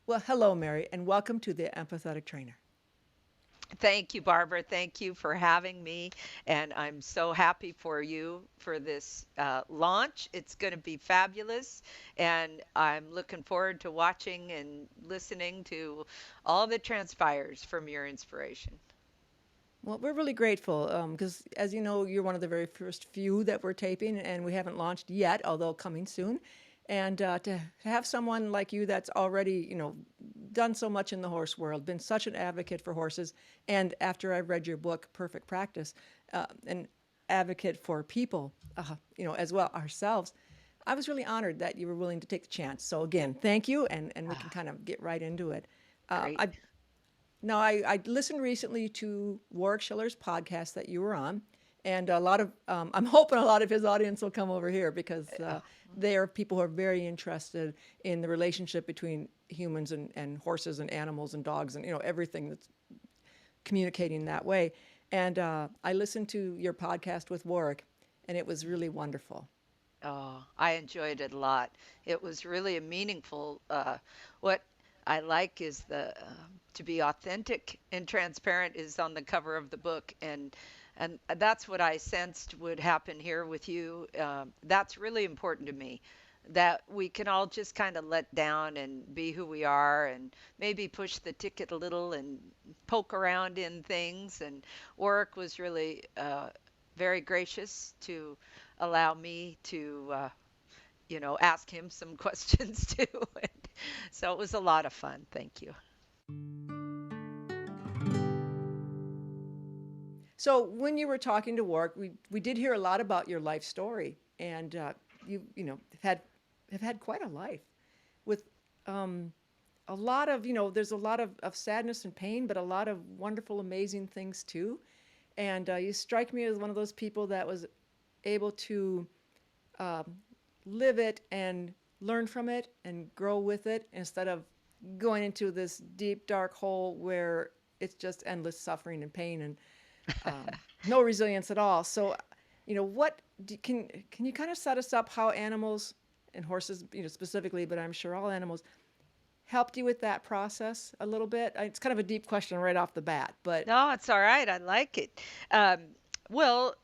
Well, hello, Mary, and welcome to the Empathetic Trainer. Thank you, Barbara. Thank you for having me. And I'm so happy for you for this launch. It's going to be fabulous. And I'm looking forward to watching and listening to all that transpires from your inspiration. Well, we're really grateful because, as you know, you're one of the very first few that we're taping, and we haven't launched yet, although coming soon. And to have someone like you that's already, done so much in the horse world, been such an advocate for horses, and after I read your book, Perfect Practice, an advocate for people, as well ourselves. I was really honored that you were willing to take the chance. So again, thank you, and we can Ah, kind of get right into it. great. I Now, I listened recently to Warwick Schiller's podcast that you were on, and I'm hoping a lot of his audience will come over here because Oh, they are people who are very interested in the relationship between humans and horses and animals and dogs and everything that's communicating that way. And I listened to your podcast with Warwick, and it was really wonderful. oh, I enjoyed it a lot. It was really a meaningful. What I like is the to be authentic and transparent is on the cover of the book, and that's what I sensed would happen here with you. That's really important to me. That we can all just kind of let down and be who we are, and maybe push the ticket a little and poke around in things. And Warwick was really very gracious to allow me to, ask him some questions too. And so it was a lot of fun. Thank you. So when you were talking to Warwick, we did hear a lot about your life story, and have had quite a life with a lot of there's a lot of sadness and pain, but a lot of wonderful, amazing things too. And you strike me as one of those people that was able to live it and learn from it and grow with it instead of going into this deep dark hole where it's just endless suffering and pain and no resilience at all. So, can you kind of set us up how animals and horses, specifically, but I'm sure all animals helped you with that process a little bit? It's kind of a deep question right off the bat, but No, it's all right. I like it. Well,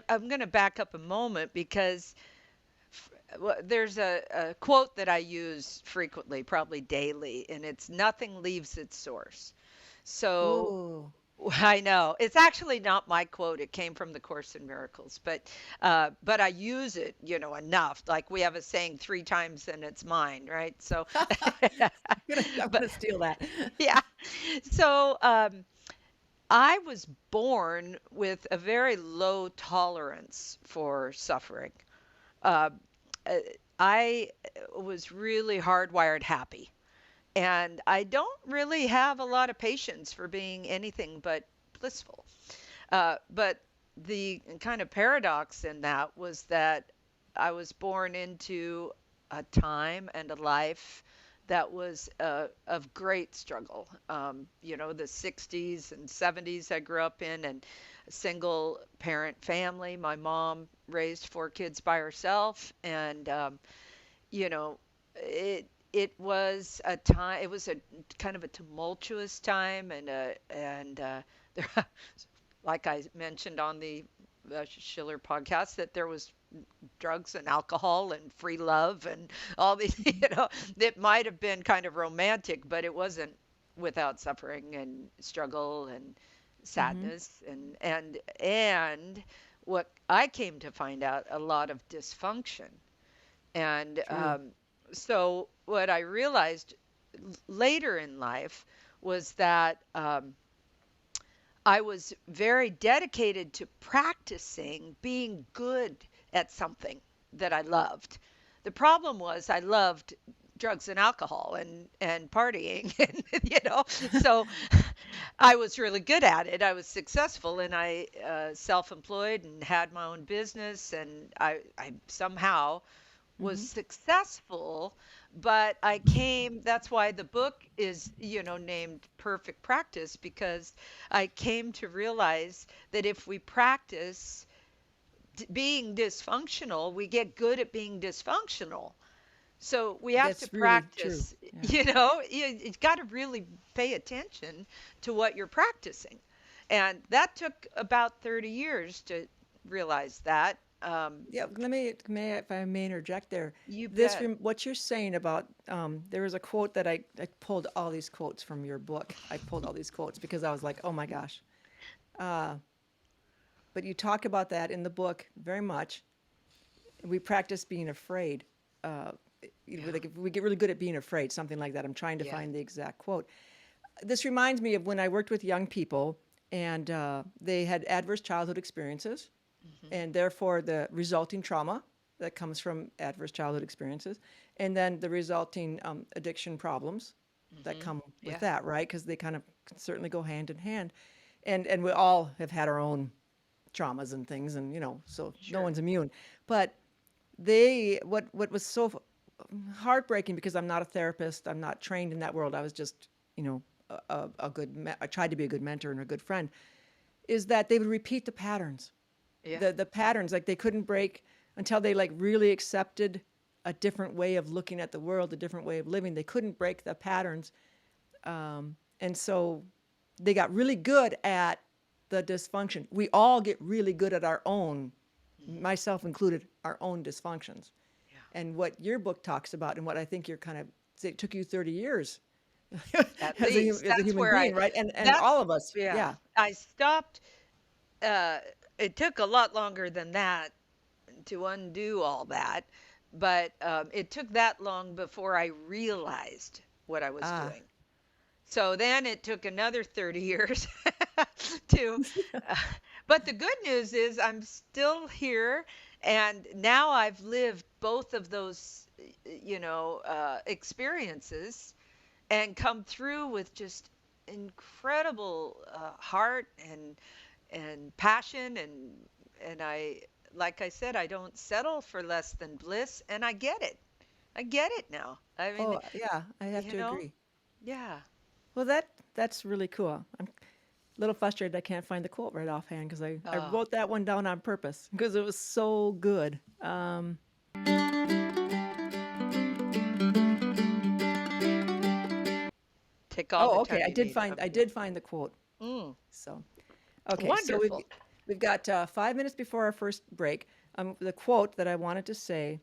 I'm going to back up a moment because there's a quote that I use frequently, probably daily, and it's nothing leaves its source. So oh, I know. It's actually not my quote. It came from the Course in Miracles, but I use it, enough. Like we have a saying 3 times and it's mine, right? So, I'm but gonna steal that. yeah. So, I was born with a very low tolerance for suffering. Uh, uh, I was really hardwired happy. And I don't really have a lot of patience for being anything but blissful. But the kind of paradox in that was that I was born into a time and a life that was of great struggle. The 60s and 70s I grew up in, and a single parent family. My mom raised 4 kids by herself, and you know, it was a time. It was a kind of a tumultuous time, and there, like I mentioned on the Schiller podcast, that there was drugs and alcohol and free love and all these, that might have been kind of romantic, but it wasn't without suffering and struggle and Mm-hmm. sadness and what I came to find out, a lot of dysfunction. And True. so what I realized later in life was that I was very dedicated to practicing being good at something that I loved. The problem was I loved drugs and alcohol and partying and so I was really good at it. I was successful, and I self-employed and had my own business, and I somehow was Mm-hmm. successful. But that's why the book is, named Perfect Practice, because I came to realize that if we practice being dysfunctional, we get good at being dysfunctional. So we have to That's really true. practice, Yeah. you got to really pay attention to what you're practicing. And that took about 30 years to realize that. Yeah, if I may interject there. You bet. What you're saying about, there was a quote that I pulled all these quotes from your book. I pulled all these quotes because I was like, oh my gosh. But you talk about that in the book very much. We practice being afraid. Uh, Yeah. like if we get really good at being afraid, something like that. I'm trying to Yeah. find the exact quote. This reminds me of when I worked with young people and they had adverse childhood experiences Hmm. and therefore the resulting trauma that comes from adverse childhood experiences, and then the resulting addiction problems that Hmm. come with Yeah. that, right? Because they kind of certainly go hand in hand, and we all have had our own traumas and things, and so no Sure. one's immune. But what was so heartbreaking because I'm not a therapist, I'm not trained in that world. I was just I tried to be a good mentor and a good friend. Is that they would repeat the patterns Yeah. the patterns like they couldn't break until they like really accepted a different way of looking at the world, a different way of living. They couldn't break the patterns, and so they got really good at the dysfunction. We all get really good at our own, Hmm. myself included, our own dysfunctions. Yeah. And what your book talks about, and what I think you're kind of, it took you 30 years At as least as a that's human where being, right? And that's, all of us, yeah. yeah. I stopped. Uh, it took a lot longer than that to undo all that, but it took that long before I realized what I was Ah, doing. So then it took another 30 years to, uh, but the good news is I'm still here. And now I've lived both of those, experiences and come through with just incredible heart and passion. And like I said, I don't settle for less than bliss. And I get it. I get it now. I mean, oh, yeah, I have you to know, agree. yeah. Well, that's really cool. I'm a little frustrated I can't find the quote right offhand because I Uh, wrote that one down on purpose because it was so good. Take all the Oh, okay. time you need. I Okay. did find the quote. Mm, So, okay. So wonderful. we've got 5 minutes before our first break. The quote that I wanted to say: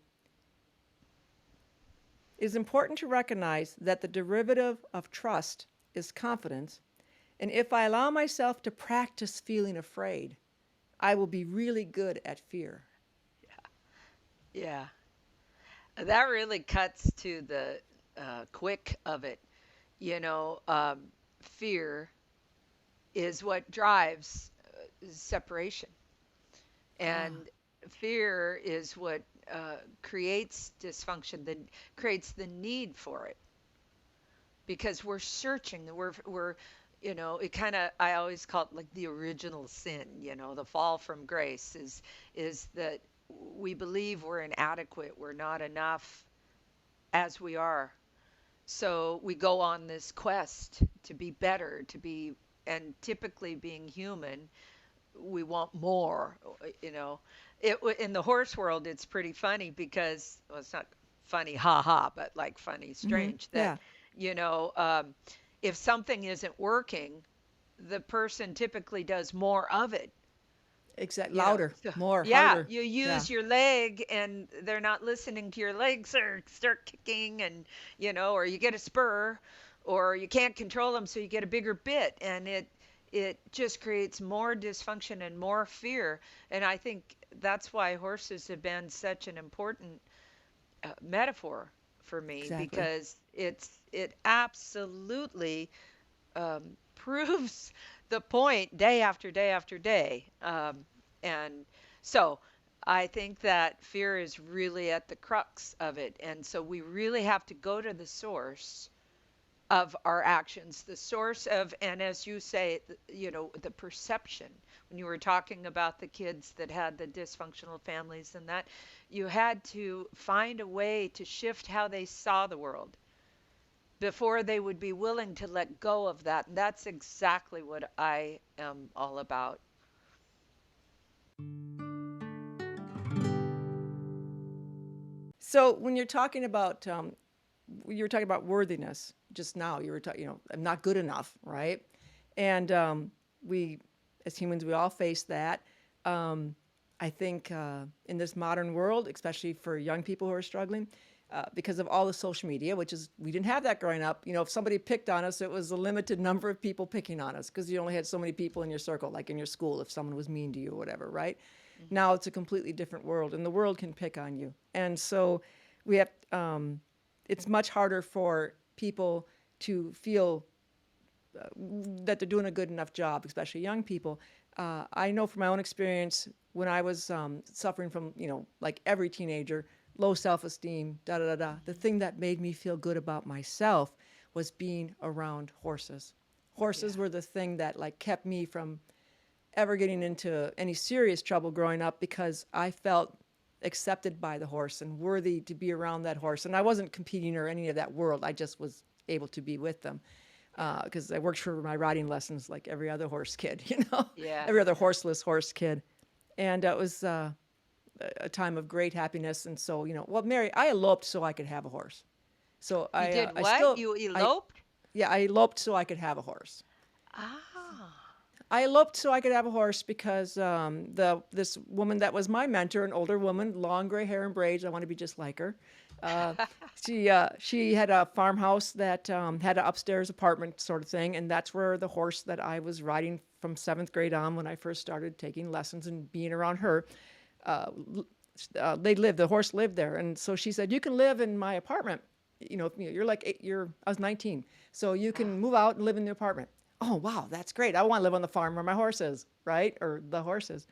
"It is important to recognize that the derivative of trust is confidence, and if I allow myself to practice feeling afraid, I will be really good at fear." Yeah. That really cuts to the quick of it. You know, fear is what drives separation, Ah, and fear is what creates dysfunction, that creates the need for it, because we're searching. It kind of, I always call it like the original sin. The fall from grace is that we believe we're inadequate, we're not enough as we are. So we go on this quest to be better, and typically being human, we want more. You know, in the horse world, it's pretty funny because, well, it's not funny, ha ha, but like funny, mm-hmm. strange that, Yeah, you know, um, if something isn't working, the person typically does more of it. exactly. You know, Louder, so more, yeah, harder. you Yeah, use your leg and they're not listening to your legs, or start kicking, and or you get a spur, or you can't control them, so you get a bigger bit, and it just creates more dysfunction and more fear. And I think that's why horses have been such an important metaphor for me, exactly. because it absolutely proves the point day after day after day. And so I think that fear is really at the crux of it. And so we really have to go to the source of our actions, the source of, and as you say, the perception. When you were talking about the kids that had the dysfunctional families, and that you had to find a way to shift how they saw the world before they would be willing to let go of that. And that's exactly what I am all about. So when you were talking about worthiness just now. You were talking, I'm not good enough, right? And we, as humans, we all face that. Um, I think in this modern world, especially for young people who are struggling, because of all the social media, which is we didn't have that growing up. If somebody picked on us, it was a limited number of people picking on us because you only had so many people in your circle, like in your school, if someone was mean to you or whatever, right? Mhm. Now it's a completely different world, and the world can pick on you, and so we have. It's much harder for people to feel that they're doing a good enough job, especially young people. I know from my own experience when I was suffering from, like every teenager, low self esteem, da da da da. The Mhm. thing that made me feel good about myself was being around horses. Horses Yeah. were the thing that like kept me from ever getting into any serious trouble growing up because I felt accepted by the horse and worthy to be around that horse. And I wasn't competing or any of that world. I just was able to be with them Yeah. because I worked for my riding lessons like every other horse kid, Yeah. every other Yeah. horseless horse kid. And it was a time of great happiness. And so, well, Mary, I eloped so I could have a horse. So You did I what? still, You I, eloped? yeah, I eloped so I could have a horse. Ah. I eloped so I could have a horse because the this woman that was my mentor, an older woman, long gray hair and braids. I want to be just like her. Uh, she had a farmhouse that had an upstairs apartment sort of thing, and that's where the horse that I was riding from seventh grade on when I first started taking lessons and being around her. The horse lived there, and so she said, "You can live in my apartment. You're like I was 19, so you Ah. can move out and live in the apartment." Oh wow, that's great. I want to live on the farm where my horse is, right? Or the horses.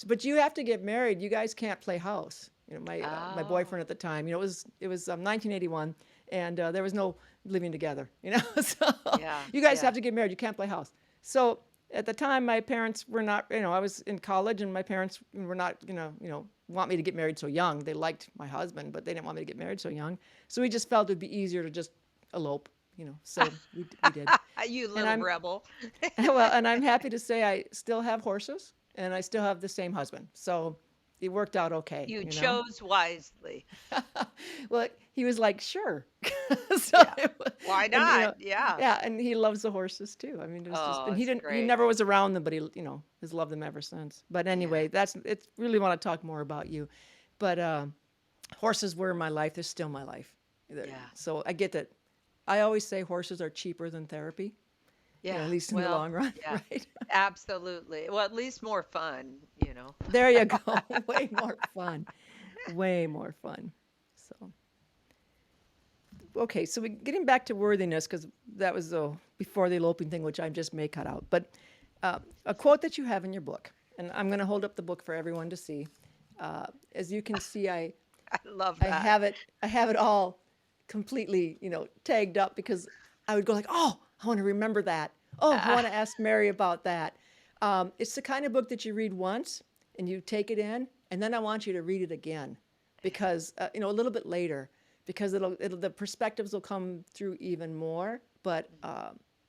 But you have to get married. You guys can't play house. My Oh. boyfriend at the time. It was 1981, and there was no living together. So Yeah. you guys Yeah. have to get married. You can't play house. So at the time, my parents were not. I was in college, and my parents were not. Want me to get married so young. They liked my husband, but they didn't want me to get married so young. So we just felt it'd be easier to just elope. So we did. You And little I'm rebel. well, and I'm happy to say I still have horses and I still have the same husband. So it worked out okay. You chose wisely. Well, he was like, sure. so Yeah. it wa- Why and not? Yeah. yeah, and he loves the horses too. I mean, it was just, Oh, and it's he great. never was around them, but has loved them ever since. But Yeah. anyway, it's really want to talk more about you. But horses were my life. They're still my life. Yeah. So I get that. I always say horses are cheaper than therapy, Yeah. at least in the Well, long run, yeah. right? Absolutely. Well, at least more fun. There you go. Way more fun. Way more fun. So, okay, so getting back to worthiness, because that was before the eloping thing, which I just may cut out. But a quote that you have in your book, and I'm going to hold up the book for everyone to see. As you can see, I love I that. have it. I have it all completely, tagged up because I would go like, "Oh, I want to remember that. Oh, I want to ask Mary about that." It's the kind of book that you read once and you take it in, and then I want you to read it again, because a little bit later, because it'll the perspectives will come through even more. But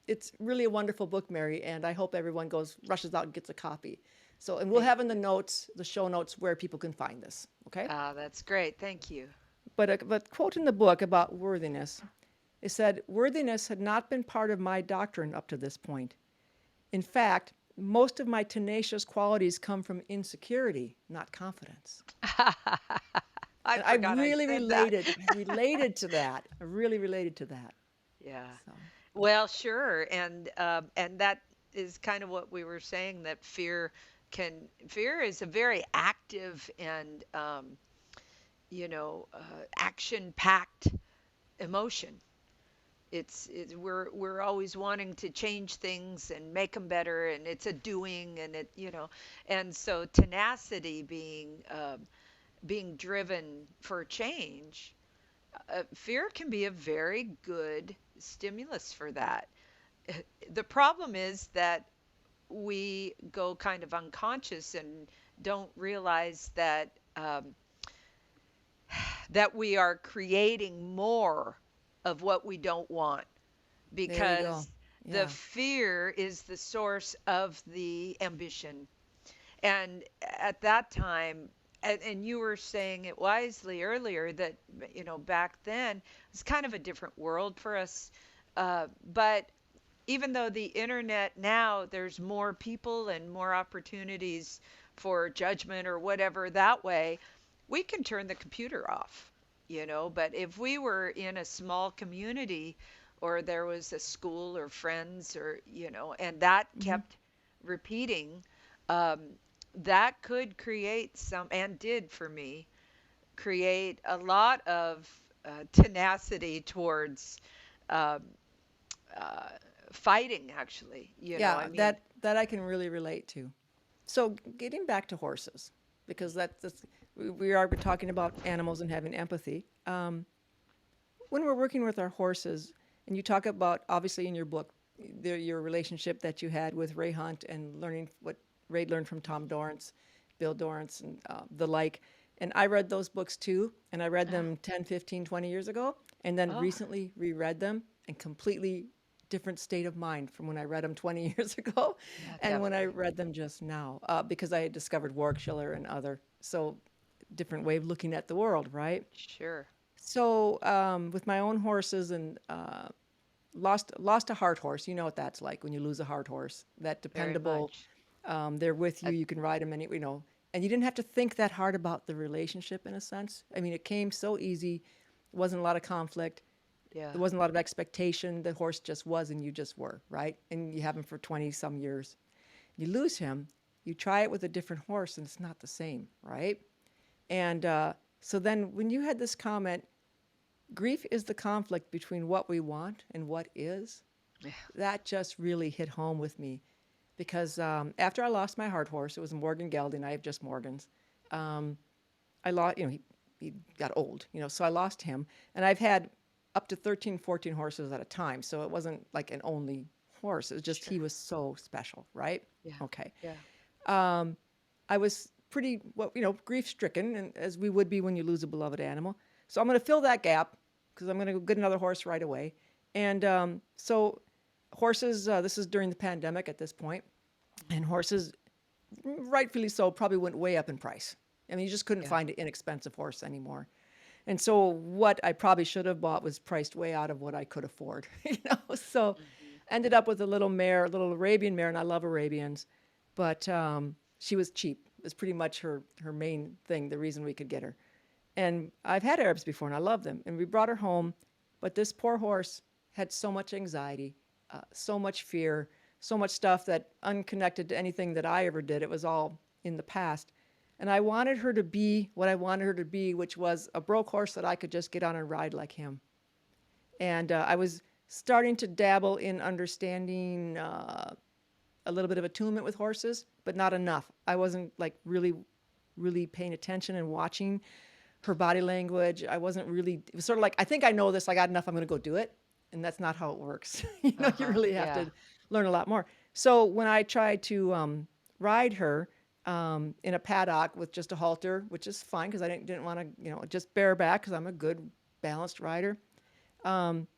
it's really a wonderful book, Mary, and I hope everyone goes rushes out and gets a copy. So, and we'll Thank have in the you. notes, the show notes, where people can find this. Okay. Ah, that's great. Thank you. But quote in the book about worthiness, it said, "Worthiness had not been part of my doctrine up to this point. In fact, most of my tenacious qualities come from insecurity, not confidence." I And I forgot I really said that. related to that. I really related to that. Yeah. So, Well, sure, and that is kind of what we were saying, that fear is a very active and action-packed emotion. We're always wanting to change things and make them better, and it's a doing, and so tenacity being driven for change. Fear can be a very good stimulus for that. The problem is that we go kind of unconscious and don't realize that we are creating more of what we don't want, there you go. because the Yeah. fear is the source of the ambition. And at that time, And you were saying it wisely earlier that, back then it's kind of a different world for us. But even though the internet now, there's more people and more opportunities for judgment or whatever that way, we can turn the computer off, But if we were in a small community, or there was a school or friends, or, and that Hmm. kept repeating, um, that could create some, and did for me, create a lot of tenacity towards um, uh, fighting, actually. I Yeah, mean, that I can really relate to. So getting back to horses, because that's we are talking about animals and having empathy. When we're working with our horses, and you talk about obviously in your book, your relationship that you had with Ray Hunt and learning what Ray learned from Tom Dorrance, Bill Dorrance, and the like. And I read those books too, and I read ah, them 10, 15, 20 years ago, and then oh, recently reread them and completely different state of mind from when I read them 20 years ago yeah, and when I definitely. read them just now, because I had discovered Warwickshire and other, so different way of looking at the world, right? Sure. So with my own horses and lost a hard horse. You know what that's like when you lose a hard horse. That Very dependable, much. they're with you. Uh, You can ride them, and you didn't have to think that hard about the relationship in a sense. I mean, it came so easy. It wasn't a lot of conflict. yeah. There wasn't a lot of expectation. The horse just was, and you just were, right? And you have him for 20 some years. You lose him. You try it with a different horse, and it's not the same, right? And so then when you had this comment, grief is the conflict between what we want and what is, Yeah. that just really hit home with me because after I lost my hard horse, it was Morgan Gelding. I have just Morgans. I lost, he got old, so I lost him. And I've had up to 13, 14 horses at a time. So it wasn't like an only horse. It was just Sure. he was so special, right? Yeah. Okay. Yeah. I was pretty, well, grief stricken, and as we would be when you lose a beloved animal. So I'm going to fill that gap because I'm going to go get another horse right away. And so horses, this is during the pandemic at this point, and horses, rightfully so, probably went way up in price. I mean, you just couldn't Yeah. find an inexpensive horse anymore. And so what I probably should have bought was priced way out of what I could afford, So Hmm. ended up with a little mare, a little Arabian mare, and I love Arabians, but she was cheap. It was pretty much her main thing, the reason we could get her. And I've had Arabs before, and I love them. And we brought her home, but this poor horse had so much anxiety, so much fear, so much stuff that unconnected to anything that I ever did. It was all in the past. And I wanted her to be what I wanted her to be, which was a broke horse that I could just get on and ride like him. And I was starting to dabble in understanding a little bit of attunement with horses, but not enough. I wasn't like really paying attention and watching her body language. I wasn't really, it was sort of like, I think I know this, I got enough, I'm going to go do it. And that's not how it works. You Uh-huh. really have Yeah. to learn a lot more. So when I tried to ride her in a paddock with just a halter, which is fine because I didn't want to, just bareback because I'm a good balanced rider.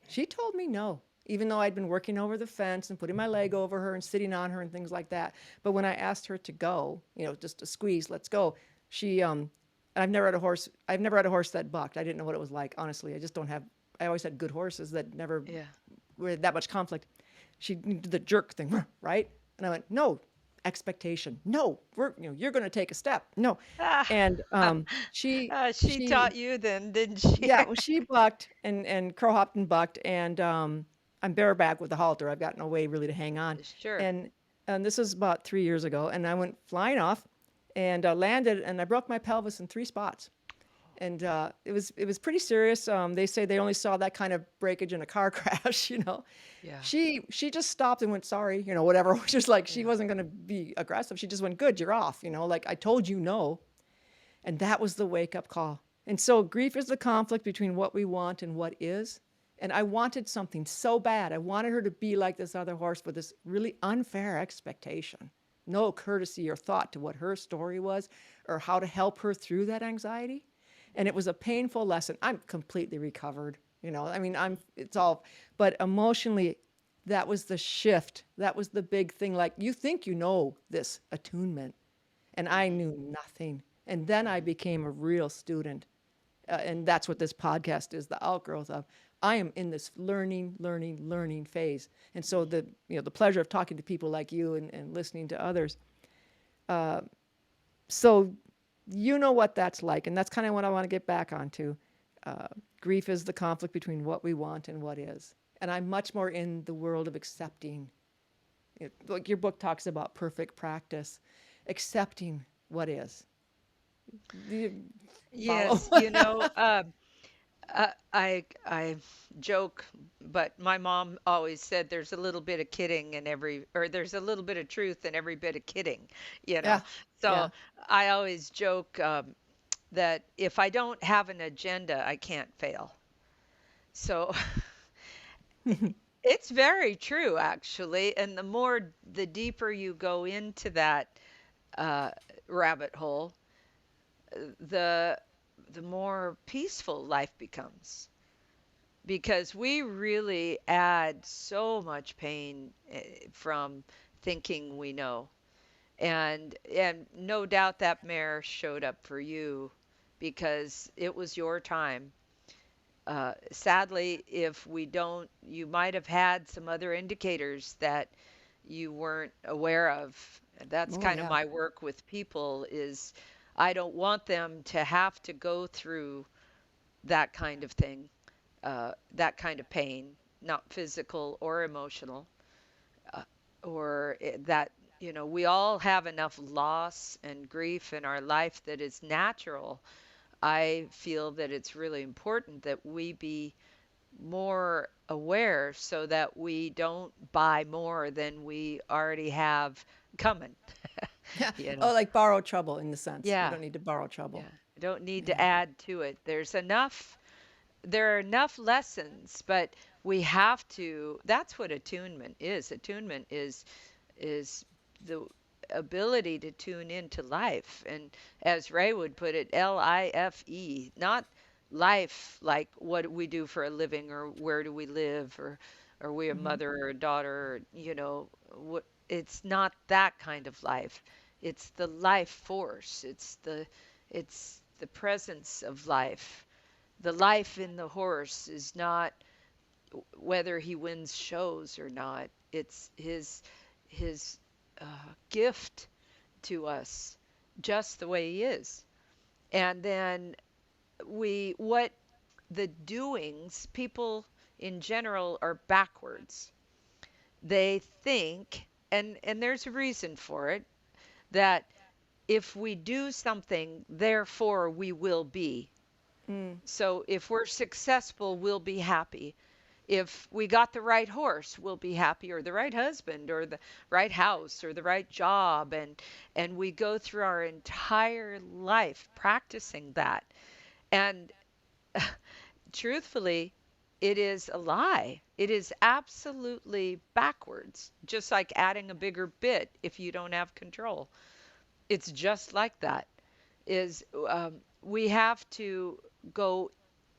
She told me no, even though I'd been working over the fence and putting my leg over her and sitting on her and things like that. But when I asked her to go, just to squeeze, let's go, she, I've never had a horse, I've never had a horse that bucked. I didn't know what it was like, honestly. I just don't have, I always had good horses that never Yeah. were that much conflict. She did the jerk thing, right? And I went, no, expectation. No, you're going to take a step. No. Ah, And she, she she taught you then, didn't she? yeah, well, she bucked and crow hopped and bucked, and I'm bareback with the halter. I've got no way really to hang on, Sure. and this is about 3 years ago, and I went flying off, and landed, and I broke my pelvis in 3 spots, and it was pretty serious. They say they only saw that kind of breakage in a car crash. Yeah. She just stopped and went sorry, whatever. Just like she Yeah. wasn't going to be aggressive. She just went good. You're off. Like I told you no. And that was the wake up call. And so grief is the conflict between what we want and what is. And I wanted something so bad. I wanted her to be like this other horse with this really unfair expectation. No courtesy or thought to what her story was or how to help her through that anxiety. And it was a painful lesson. I'm completely recovered. I mean, it's all, but emotionally, that was the shift. That was the big thing. Like, you think you know this attunement, and I Hmm. knew nothing. And then I became a real student. And that's what this podcast is the outgrowth of. I am in this learning, learning, learning phase. And so the pleasure of talking to people like you and listening to others. So you know what that's like. And that's kind of what I want to get back onto. Uh, Grief is the conflict between what we want and what is. And I'm much more in the world of accepting. Like your book talks about perfect practice, accepting what is. Do you follow? Yes, I joke, but my mom always said there's a little bit of kidding in every, or there's a little bit of truth in every bit of kidding, you know. Yeah, So yeah. I always joke that if I don't have an agenda, I can't fail. So it's very true, actually. And the deeper you go into that uh, rabbit hole, the the more peaceful life becomes because we really add so much pain from thinking we know. And no doubt that mare showed up for you because it was your time. Sadly, if we don't, you might have had some other indicators that you weren't aware of. That's Oh, kind of yeah. my work with people is I don't want them to have to go through that kind of thing, that kind of pain, not physical or emotional, uh, that, we all have enough loss and grief in our life that is natural. I feel that it's really important that we be more aware so that we don't buy more than we already have coming, you know. Oh, like borrowed trouble in the sense. We Yeah, don't need to borrow trouble. yeah. Don't need to Yeah. add to it. There are enough lessons, but we have to, that's what attunement is. Attunement is the ability to tune into life. And as Ray would put it, LIFE, not life like what we do for a living or where do we live or are we a Hmm. mother or a daughter, or, what it's not that kind of life. It's the life force. It's the presence of life. The life in the horse is not whether he wins shows or not. It's his gift to us, just the way he is. And then what the doings, people in general are backwards. They think, and there's a reason for it, that if we do something, therefore we will be. Mm. So if we're successful, we'll be happy. If we got the right horse, we'll be happy, or the right husband, or the right house, or the right job, and we go through our entire life practicing that. And truthfully, it is a lie. It is absolutely backwards, just like adding a bigger bit if you don't have control. It's just like that. Is We have to go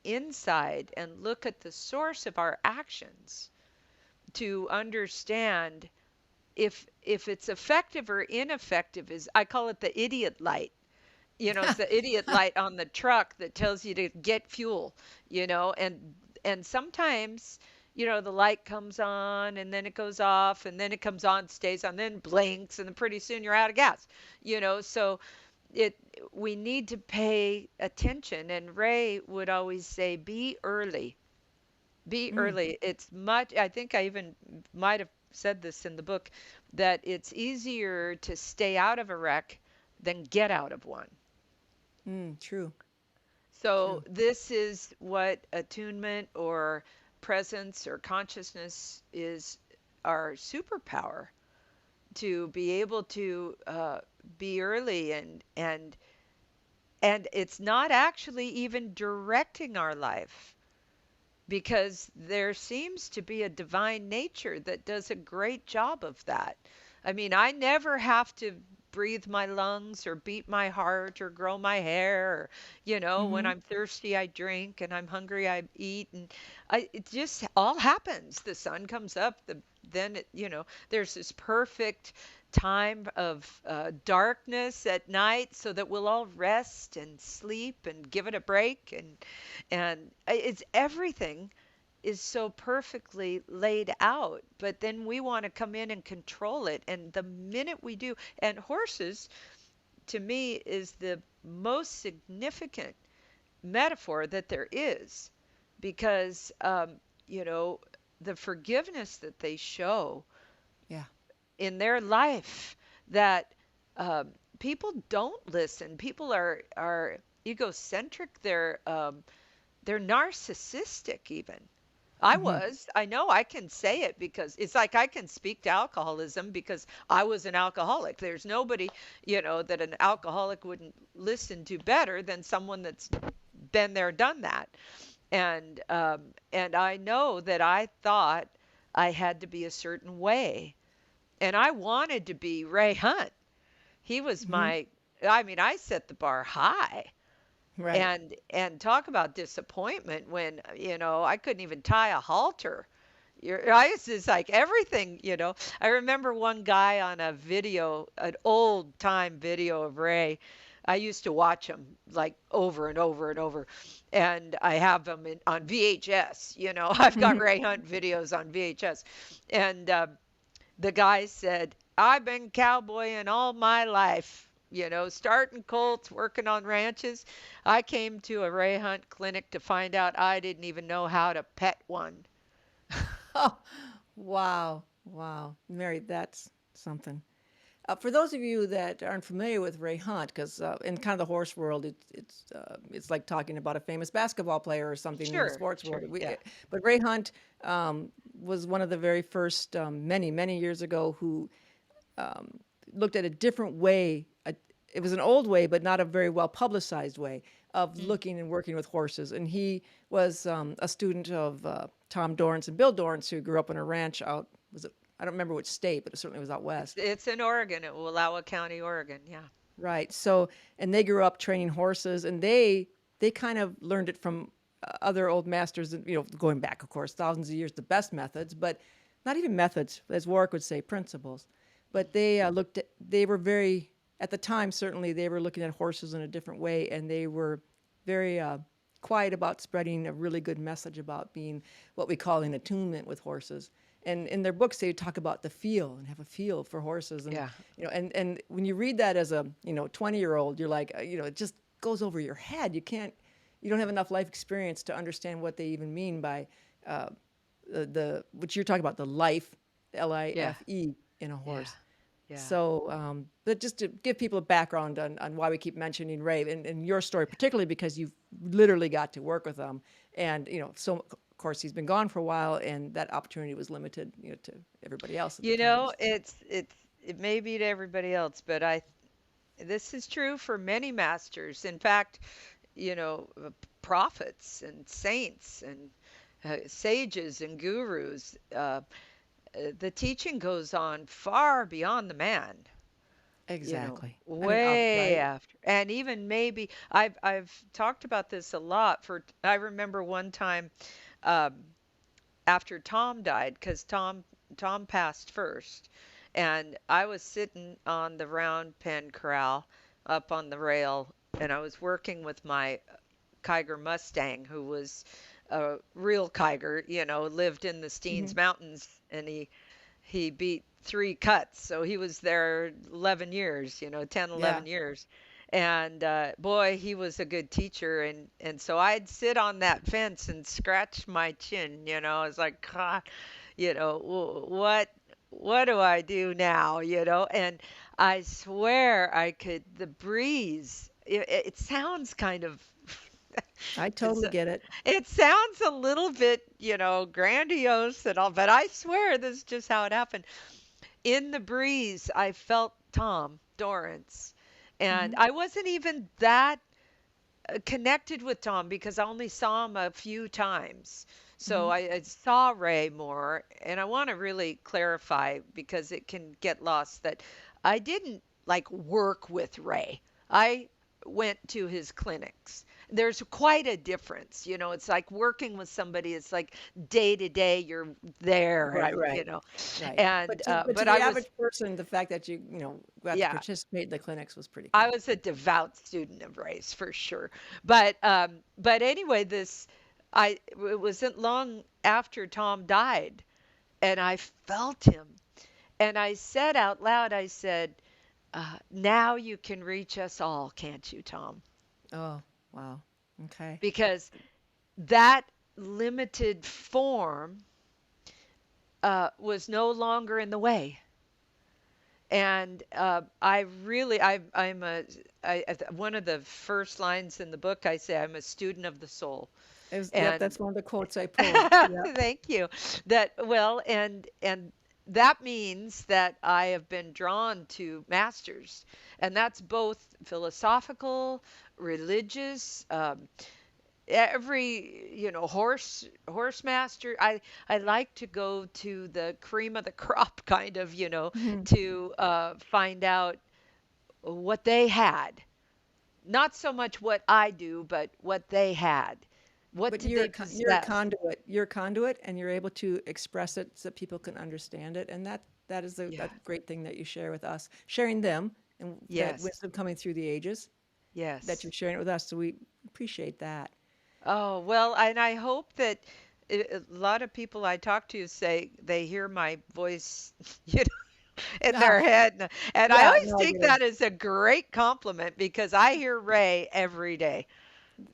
inside and look at the source of our actions to understand if it's effective or ineffective. Is I call it the idiot light. It's the idiot light on the truck that tells you to get fuel, and sometimes, the light comes on and then it goes off and then it comes on, stays on, then blinks, and then pretty soon you're out of gas, so it we need to pay attention. And Ray would always say, be early. Be Mm. early. It's much, I think I even might have said this in the book, that it's easier to stay out of a wreck than get out of one. Mm. True. So True. this is what attunement or presence or consciousness is, our superpower, to be able to be early, and it's not actually even directing our life, because there seems to be a divine nature that does a great job of that. I mean, I never have to breathe my lungs or beat my heart or grow my hair, or, when Hmm. I'm thirsty I drink and I'm hungry I eat, and it just all happens. The sun comes up, then there's this perfect time of darkness at night so that we'll all rest and sleep and give it a break. And it's everything is so perfectly laid out, but then we want to come in and control it. And the minute we do, and horses to me is the most significant metaphor that there is, because you know, the forgiveness that they show Yeah. in their life, that um, people don't listen. People are egocentric. They're narcissistic even. Hmm. I know I can say it because it's like I can speak to alcoholism because I was an alcoholic. There's nobody, that an alcoholic wouldn't listen to better than someone that's been there, done that. And I know that I thought I had to be a certain way, and I wanted to be Ray Hunt. He was Hmm. my, I mean, I set the bar high. Right. And talk about disappointment when, I couldn't even tie a halter. I was just like everything. I remember one guy on a video, an old time video of Ray. I used to watch him like over and over and over, and I have them on VHS. I've got Hmm. Ray Hunt videos on VHS, and the guy said, I've been cowboying all my life, starting colts, working on ranches. I came to a Ray Hunt clinic to find out I didn't even know how to pet one. Oh, wow. Wow. Mary, that's something. For those of you that aren't familiar with Ray Hunt, because in kind of the horse world, it's like talking about a famous basketball player or something in the Sure, sports world. sure, yeah. But Ray Hunt was one of the very first, many years ago, who looked at a different way. It was an old way, but not a very well publicized way of Mm. looking and working with horses. And he was a student of Tom Dorrance and Bill Dorrance, who grew up on a ranch out. Was it? I don't remember which state, but it certainly was out It's west. it's in Oregon, Wallowa County, Oregon. Yeah. Right. So, and they grew up training horses, and they kind of learned it from other old masters, and going back, of course, thousands of years, the best methods, but not even methods, as Warwick would say, principles. But they were very, at the time, certainly, they were looking at horses in a different way, and they were very quiet about spreading a really good message about being what we call in attunement with horses. And in their books, they talk about the feel and have a feel for horses. And, Yeah. and when you read that as a, 20-year-old, you're like, it just goes over your head. You don't have enough life experience to understand what they even mean by uh, what you're talking about, the life, Yeah. Life, in a Yeah. horse. Yeah. So, but just to give people a background on why we keep mentioning Ray and your story, particularly because you've literally got to work with him, and so of course he's been gone for a while, and that opportunity was limited, to everybody else at the time. It may be to everybody else, but I this is true for many masters. In fact, prophets and saints and sages and gurus. The teaching goes on far beyond the man, Exactly. I mean, way right. after. And even maybe I've talked about this a lot. I remember one time um, after Tom died, because Tom passed first, and I was sitting on the round pen corral up on the rail, and I was working with my Kiger Mustang, who was a real Kiger, lived in the Steens Hmm. Mountains, and he beat 3 cuts, so he was there 11 years, 10, Yeah. 11 years. And boy, he was a good teacher, and so I'd sit on that fence and scratch my chin. I was like, God, what do I do now? And I swear I could, the breeze, it sounds kind of I it's totally get it. it sounds a little bit, grandiose and all, but I swear this is just how it happened. In the breeze, I felt Tom Dorrance. And Hmm. I wasn't even that connected with Tom because I only saw him a few times. So Hmm. I saw Ray more. And I want to really clarify because it can get lost that I didn't like work with Ray. I went to his clinics. There's quite a difference. It's like working with somebody. It's like day to day, you're there, Right, and right, right. and But to but the I was, average person, the fact that got to yeah, participate in the clinics was pretty I cool. was a devout student of race for sure. But anyway, it wasn't long after Tom died, and I felt him, and I said out loud, I said, "Now you can reach us all, can't you, Tom?" Oh, wow. Okay. Because that limited form was no longer in the way. And I really, one of the first lines in the book, I say, I'm a student of the soul. Yep, And that's one of the quotes I pulled. Yep. thank you. And that means that I have been drawn to masters, and that's both philosophical, religious, every horse master. I like to go to the cream of the crop, kind of, Mhm. to find out what they had, not so much what I do, but what they had. What But did they you're a possess? conduit. You're a conduit, and you're able to express it so that people can understand it, and that is Yeah. a great thing that you share with us, sharing them and that Yes. wisdom coming through the ages that Yes. you're sharing it with us. So we appreciate that. Oh, well, and I hope that a lot of people I talk to say they hear my voice, you know, in Ah, their head. And I yeah, always no, I take get it. that as a great compliment because I hear Ray every day.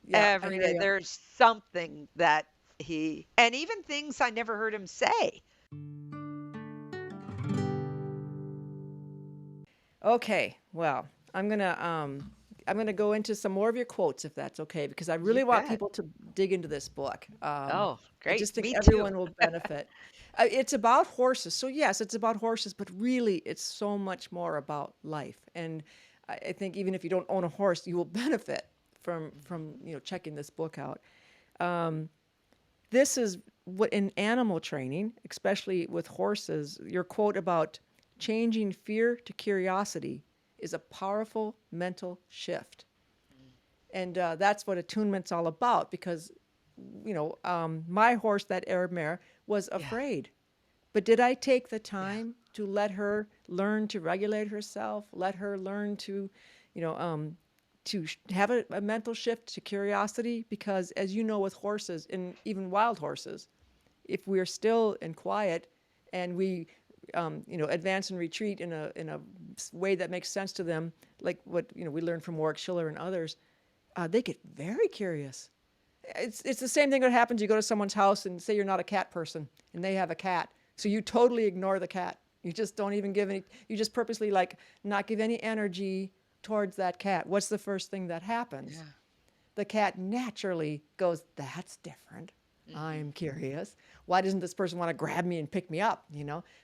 Yeah, I Every hear day. you. There's something that and even things I never heard him say. Okay, well, I'm gonna go into some more of your quotes if that's okay, because I You really want bet. people to dig into this book. Oh, I just great. think Me too. everyone will benefit. It's about horses, so yes, it's about horses, but really, it's so much more about life. And I think even if you don't own a horse, you will benefit from checking this book out. This is what in animal training, especially with horses, your quote about changing fear to curiosity is a powerful mental shift. And that's what attunement's all about because, my horse, that Arab mare, was Yeah. afraid. But did I take the Yeah. time to let her learn to regulate herself, let her learn you know, um, have a mental shift to curiosity? Because as you know, with horses and even wild horses, if we're still and quiet and we advance and retreat in a way that makes sense to them, like what we learned from Warwick Schiller and others, they get very curious. It's the same thing that happens. You go to someone's house and say you're not a cat person, and they have a cat, so you totally ignore the cat. You just don't even give any. You just purposely like not give any energy towards that cat. What's the first thing that happens? Yeah. The cat naturally goes, "That's different. Hmm. I'm curious. Why doesn't this person want to grab me and pick me up?"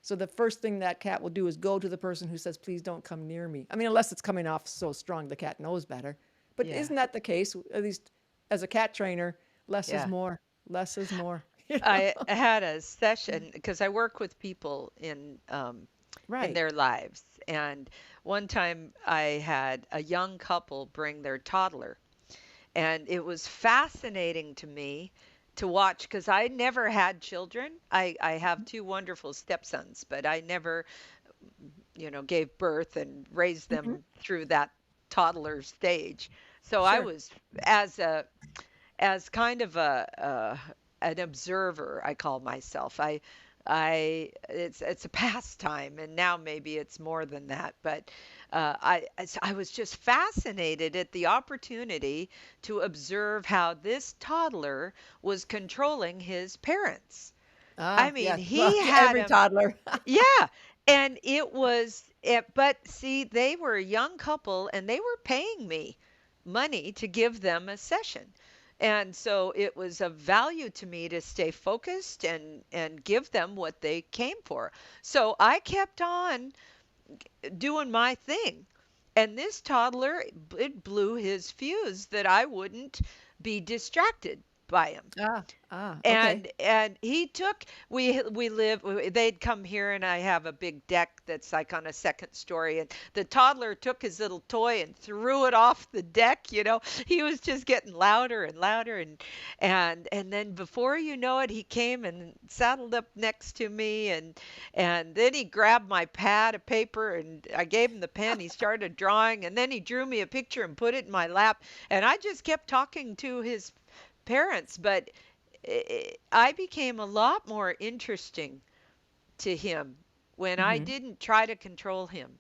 So the first thing that cat will do is go to the person who says, "Please don't come near me." I mean, unless it's coming off so strong, the cat knows better. But Yeah. isn't that the case? At least as a cat trainer, less is Yeah. more. Less is more. I had a session because I work with people in Right. their lives. And one time I had a young couple bring their toddler, and it was fascinating to me to watch because I never had children. I have two wonderful stepsons, but I never, gave birth and raised Hmm. them through that toddler stage. So I Sure. was as a as kind of an observer, I call myself. It's a pastime, and now maybe it's more than that. But I was just fascinated at the opportunity to observe how this toddler was controlling his parents. I Ah, mean, yes. Well, he yeah, had every him. toddler. Yeah, and but see, they were a young couple and they were paying me money to give them a session. And so it was of value to me to stay focused and give them what they came for. So I kept on doing my thing. And this toddler, it blew his fuse that I wouldn't be distracted. by him. Okay. And he took we live they'd come here, and I have a big deck that's like on a second story, and the toddler took his little toy and threw it off the deck, you know. He was just getting louder and louder, and then before you know it, he came and saddled up next to me, and then he grabbed my pad of paper, and I gave him the pen. He started drawing, and then he drew me a picture and put it in my lap, and I just kept talking to his parents. But I became a lot more interesting to him when I Mm-hmm. didn't try to control him.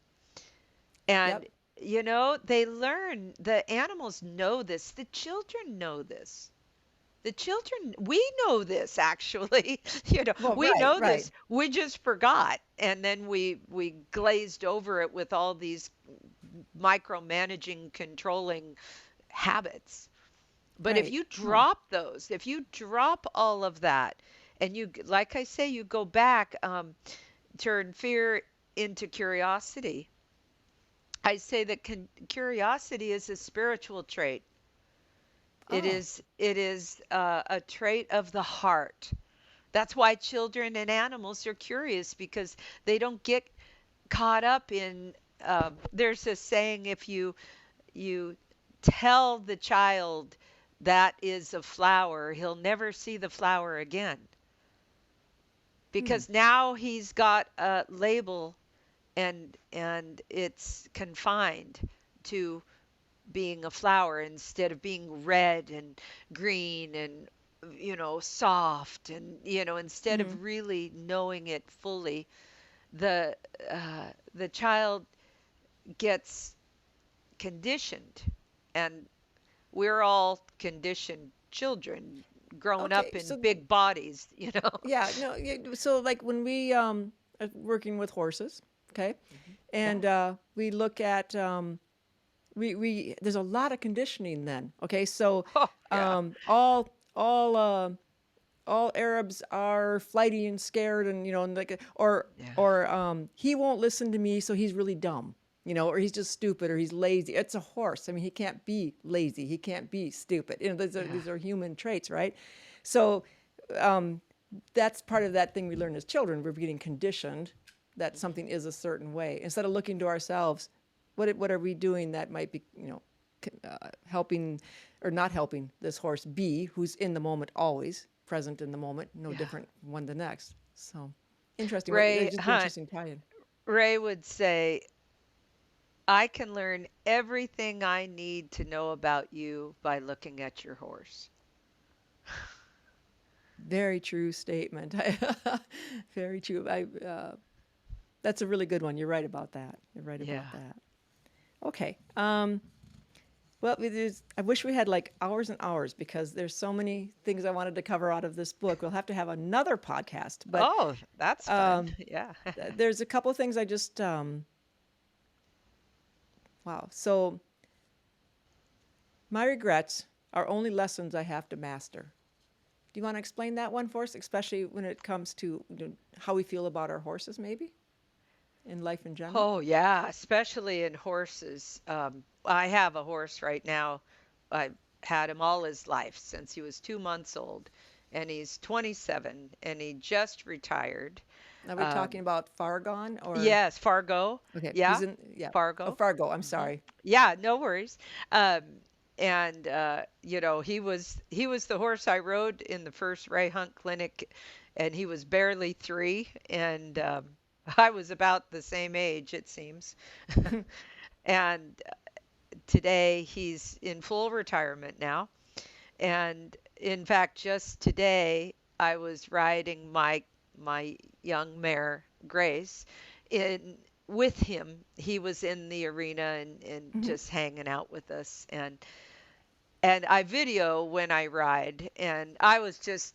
And, Yep. you know, they learn, the animals know this, the children know this. The children, we know this actually. You know, Well, we right, know right. this. We just forgot, and then we glazed over it with all these micromanaging, controlling habits. But if Right. you Oh, drop those, if you drop all of that, and you, like I say, you go back, turn fear into curiosity. I say that curiosity is a spiritual trait. oh. It is a trait of the heart. That's why children and animals are curious, because they don't get caught up in. There's a saying: if you tell the child that is a flower, he'll never see the flower again, Hmm. because now he's got a label, and it's confined to being a flower instead of being red and green and, you know, soft, and, you know, instead Mm-hmm. of really knowing it fully, the the child gets conditioned, and we're all conditioned children growing Okay. up in So big bodies, you know. yeah, no. So like when we are working with horses, okay, Mhm. Yeah. and we look at we there's a lot of conditioning then. Okay, so Oh, yeah. um, all all uh, all Arabs are flighty and scared, and and like Yeah. or he won't listen to me, so he's really dumb, or he's just stupid, or he's lazy. It's a horse. I mean, he can't be lazy. He can't be stupid. Yeah. These are human traits, right? So um, that's part of that thing we learn as children. We're getting conditioned that Mhm. something is a certain way instead of looking to ourselves. What are we doing that might be helping or not helping this horse be who's in the moment, always present in the moment, no Yeah. different one the next. So interesting. What Ray just Hunt, interesting tie-in. Ray would say, I can learn everything I need to know about you by looking at your horse. Very true statement. Very true. That's a really good one. You're right about that. You're right Yeah. about that. Okay. Well, I wish we had like hours and hours because there's so many things I wanted to cover out of this book. We'll have to have another podcast, but Oh, that's fun. um, Yeah. there's a couple of things I just wow. So my regrets are only lessons I have to master. Do you want to explain that one for us, especially when it comes to how we feel about our horses, maybe in life in general? Oh, yeah, especially in horses. I have a horse right now. I've had him all his life since he was 2 months old, and he's 27, and he just retired. Are we talking Um, about Fargon or yes, Fargo. okay? He's Yeah, in yeah. Oh, Fargo. Fargo. I'm Hmm. sorry. Yeah, no worries. Um, and you know, he was the horse I rode in the first Ray Hunt clinic, and he was barely 3, and I was about the same age, it seems. And today he's in full retirement now. And in fact, just today I was riding my young mare Grace in with him. He was in the arena and Hmm. just hanging out with us, and I video when I ride, and I was just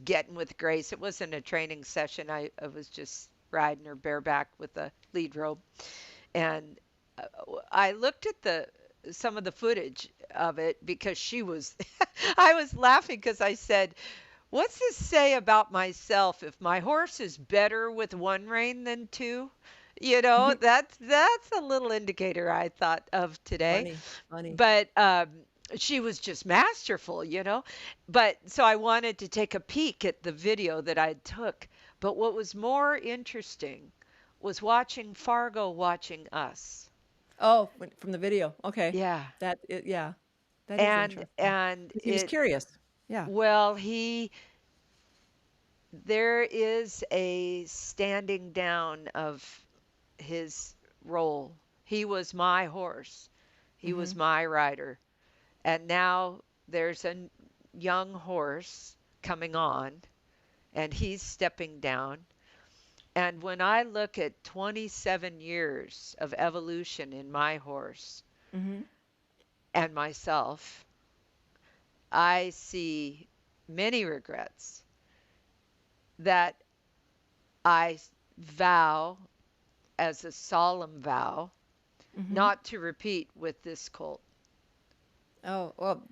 getting with Grace. It wasn't a training session. I was just riding her bareback with a lead rope, and uh, I looked at the some of the footage of it because she was I was laughing because I said, "What's this say about myself if my horse is better with one rein than two?" You know, that's a little indicator I thought of today. Funny, funny. But she was just masterful, you know. But so I wanted to take a peek at the video that I took. But what was more interesting was watching Fargo watching us. Oh, from the video. Okay. Yeah. Yeah, that is interesting. And 'Cause he was it curious. Yeah. well, he there is a standing down of his role. He was my horse. He was Hmm. my rider. And now there's a young horse coming on and he's stepping down. And when I look at 27 years of evolution in my horse Hmm. and myself, I see many regrets that I vow as a solemn vow Hmm. not to repeat with this colt. Oh, well,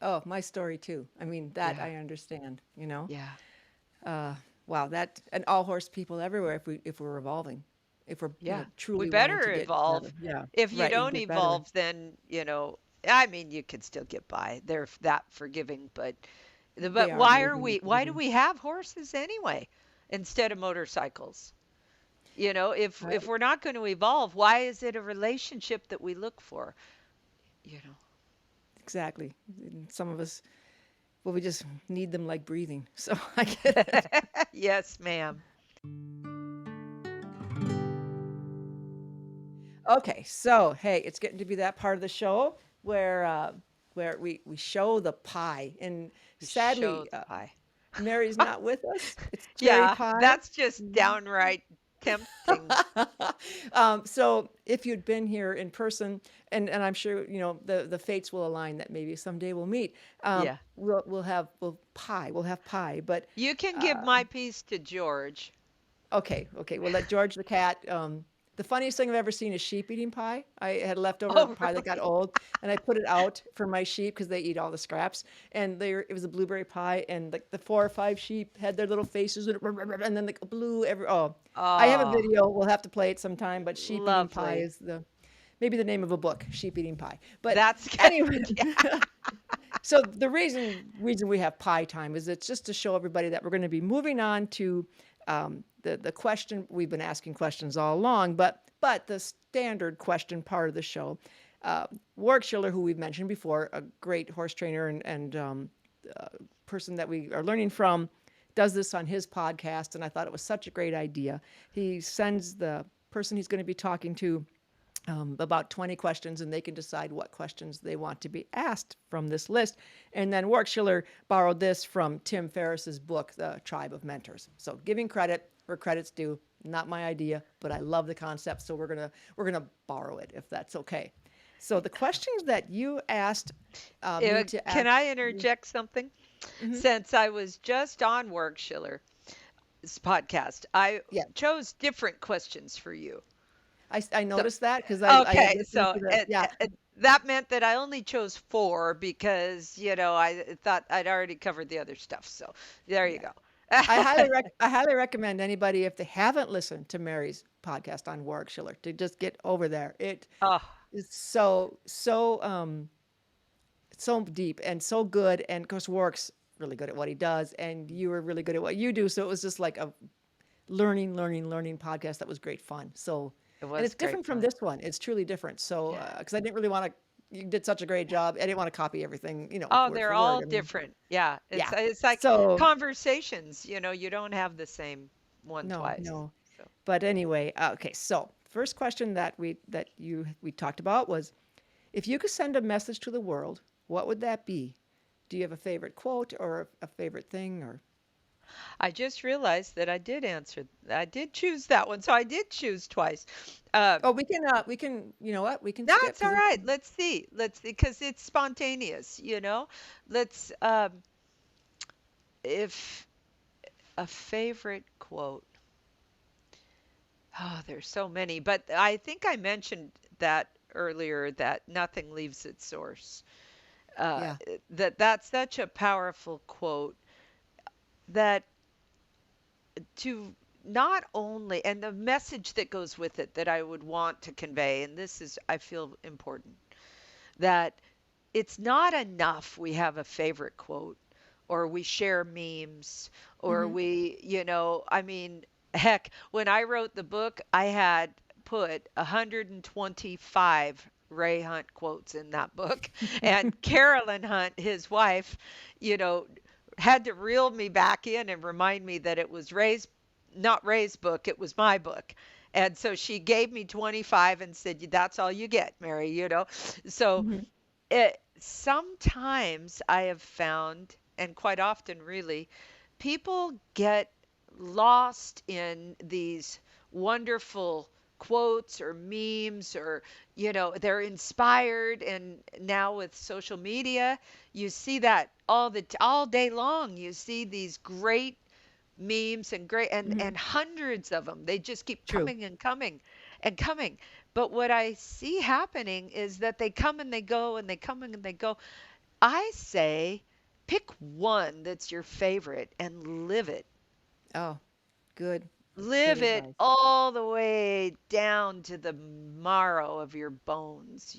oh, my story too. I mean, that Yeah, I understand, yeah, Uh, wow, that and all horse people everywhere if we're evolving, if we're, yeah. We truly wanting to better get evolve. better. Yeah. If you Right, and don't get better. evolve, then, I mean, you could still get by. They're that forgiving, but They are amazingly why do forgiving. we have horses anyway instead of motorcycles? If Right. we're not going to evolve, why is it a relationship that we look for? You Exactly. And some of us, well, we just need them like breathing. So I get it. Yes, ma'am. Okay, so hey, it's getting to be that part of the show where we show the pie, and Show sadly, the pie. Mary's not with us. It's cherry Yeah, pie. that's just downright tempting. So if you'd been here in person, and I'm sure the fates will align that maybe someday we'll meet. Yeah. We'll have pie. But You can give my piece to George. okay, we'll let George the cat. The funniest thing I've ever seen is sheep eating pie. I had leftover Oh, pie that got really? old, and I put it out for my sheep because they eat all the scraps. And it was a blueberry pie, and like the 4 or 5 sheep had their little faces, and then like blue every. Oh, I have a Oh, video. We'll have to play it sometime. But sheep eating pie lovely. is maybe the name of a book. Sheep eating pie. But That's anyway, good. Yeah. so the reason we have pie time is it's just to show everybody that we're going to be moving on to the question we've been asking questions all along, but the standard question part of the show. Warwick Schiller, who we've mentioned before, a great horse trainer and person that we are learning from, does this on his podcast, and I thought it was such a great idea. He sends the person he's going to be talking to about 20 questions, and they can decide what questions they want to be asked from this list. And then Warwick Schiller borrowed this from Tim Ferriss's book, The Tribe of Mentors. So giving credit where credit's due, not my idea, but I love the concept, so we're gonna borrow it if that's okay. So the questions that you asked me to Can ask. I interject something? Mhm. Since I was just on Work Schiller's podcast, I Yeah, chose different questions for you. I So, noticed that because I had okay, listened so to the yeah. that meant that I only chose four because, I thought I'd already covered the other stuff. So there you Yeah. go. I highly recommend anybody, if they haven't listened to Mary's podcast on Warwick Schiller, to just get over there. It Oh, is so deep and so good, and of course Warwick's really good at what he does, and you were really good at what you do. So it was just like a learning podcast that was great fun. So, it and was it's great different from fun. this one. It's truly different. So, Yeah. because I didn't really want to. You did such a great job. I didn't want to copy everything, Oh, word they're for word. all I mean, different. Yeah, yeah. it's like So conversations, you don't have the same one no, twice. no. So, But anyway, okay. So first question that we talked about was, if you could send a message to the world, what would that be? Do you have a favorite quote or a favorite thing or? I just realized that I did choose that one. So I did choose twice. Uh, Oh, we can. You know what? We can skip that's all because right. Let's see, because it's spontaneous. Let's, if a favorite quote, oh, there's so many, but I think I mentioned that earlier that nothing leaves its source. Uh, yeah. that's such a powerful quote that to not only, and the message that goes with it that I would want to convey, and this is, I feel important, that it's not enough we have a favorite quote or we share memes or Hmm. we, I mean, heck, when I wrote the book, I had put 125 Ray Hunt quotes in that book. And Carolyn Hunt, his wife, you know, had to reel me back in and remind me that it was not Ray's book, it was my book. And so she gave me 25 and said, "That's all you get, Mary," So Hmm. sometimes I have found, and quite often really, people get lost in these wonderful quotes or memes or they're inspired, and now with social media you see that all day long. You see these great memes and great Hmm. and hundreds of them. They just keep True. coming and coming and coming. But what I see happening is that they come and they go and they come and they go. I say pick one that's your favorite and live it. Oh, good. That's good Live it advice. all the way down to the marrow of your bones,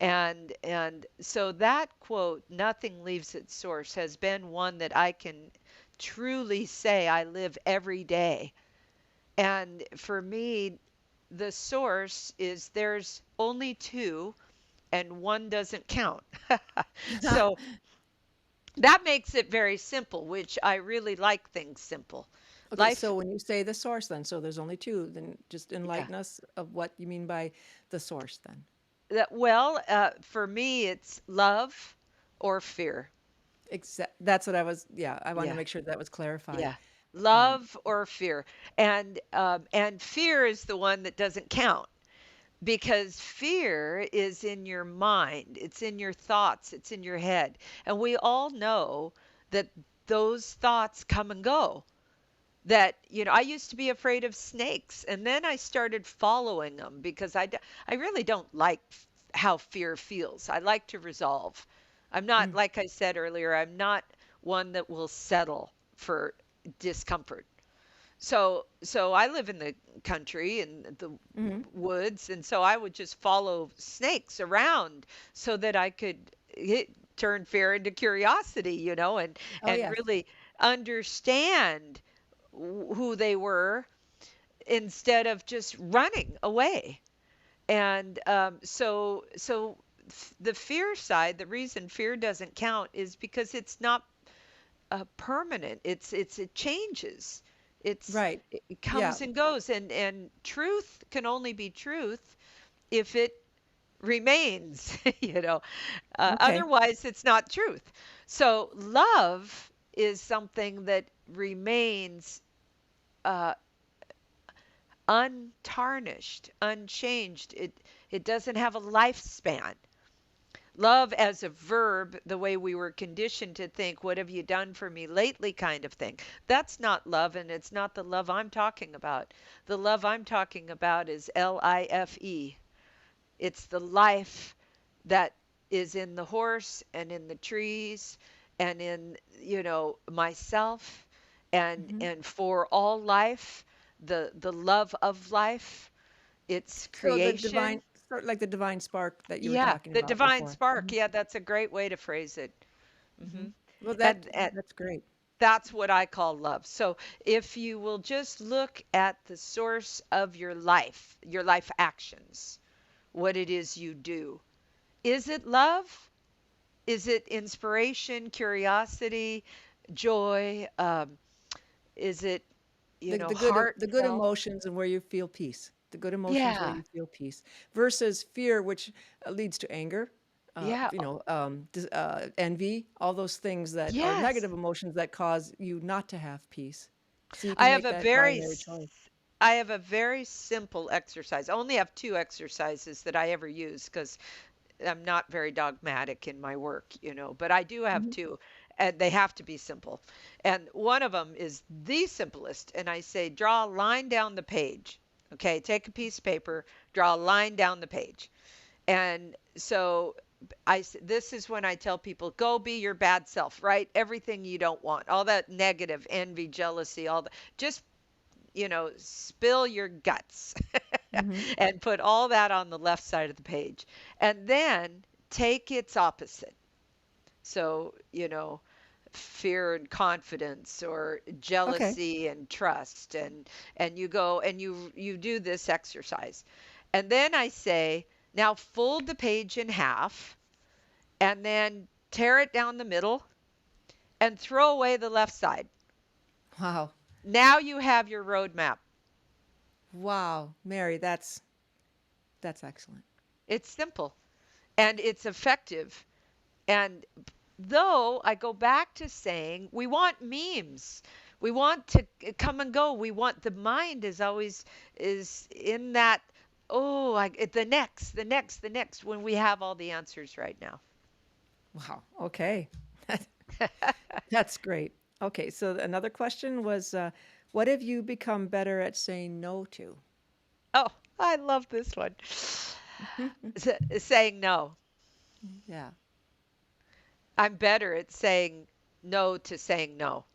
and so that quote, "Nothing leaves its source," has been one that I can truly say I live every day. And for me, the source is there's only two, and one doesn't count. So that makes it very simple, which I really like things simple. Okay, Life, so when you say the source, then, so there's only two, then just yeah. enlighten us of what you mean by the source, then. For me, it's love or fear. That's what I was, yeah, I wanted to Yeah. make sure that was clarified. Yeah. Um, Love or fear. And fear is the one that doesn't count because fear is in your mind, it's in your thoughts, it's in your head. And we all know that those thoughts come and go. That, I used to be afraid of snakes, and then I started following them because I really don't like how fear feels. I like to resolve. I'm not, mm, like I said earlier, I'm not one that will settle for discomfort. So I live in the country in the mhm. woods, and so I would just follow snakes around so that I could turn fear into curiosity, Oh, and yes. really understand who they were instead of just running away. And the fear side, the reason fear doesn't count is because it's not permanent. It changes. Right. It Yeah. comes and goes, and truth can only be truth if it remains. Okay. Otherwise, it's not truth. So love is something that remains uh, untarnished, unchanged. It doesn't have a lifespan. Love as a verb, the way we were conditioned to think, "What have you done for me lately?" kind of thing. That's not love, and it's not the love I'm talking about. The love I'm talking about is LIFE. It's the life that is in the horse and in the trees and in, myself, Hmm. and for all life, the love of life, its So the creation. divine, sort of like the divine spark that you were Yeah, talking the about divine before. spark. Hmm. Yeah, that's a great way to phrase it. Hmm. Hmm. Well, And that's great. that's what I call love. So if you will just look at the source of your life actions, what it is you do, is it love? Is it inspiration, curiosity, joy? Is it, The good heartfelt? emotions and where you feel peace. The good emotions where Yeah, you feel peace versus fear, which leads to anger, yeah, envy, all those things that are yes. negative emotions that cause you not to have peace. So you I can have make a that very binary s- choice. I have a very simple exercise. I only have two exercises that I ever use because I'm not very dogmatic in my work, but I do have Hmm. two, and they have to be simple. And one of them is the simplest, and I say, draw a line down the page. Okay, take a piece of paper, draw a line down the page. And so this is when I tell people, go be your bad self, right? Everything you don't want, all that negative envy, jealousy, all that. Just spill your guts Hmm. and put all that on the left side of the page. And then take its opposite. So, fear and confidence, or Okay. jealousy and trust, and you go and you do this exercise. And then I say, now fold the page in half and then tear it down the middle and throw away the left side. Wow. Now you have your roadmap. Wow. Mary, that's excellent. It's simple and it's effective. And though I go back to saying we want memes, we want to come and go. We want, the mind is always is in that, oh, the next, when we have all the answers right now. Wow. Okay. That's great. Okay, so another question was, what have you become better at saying no to? Oh, I love this one. Saying no. Yeah. I'm better at saying no to saying no.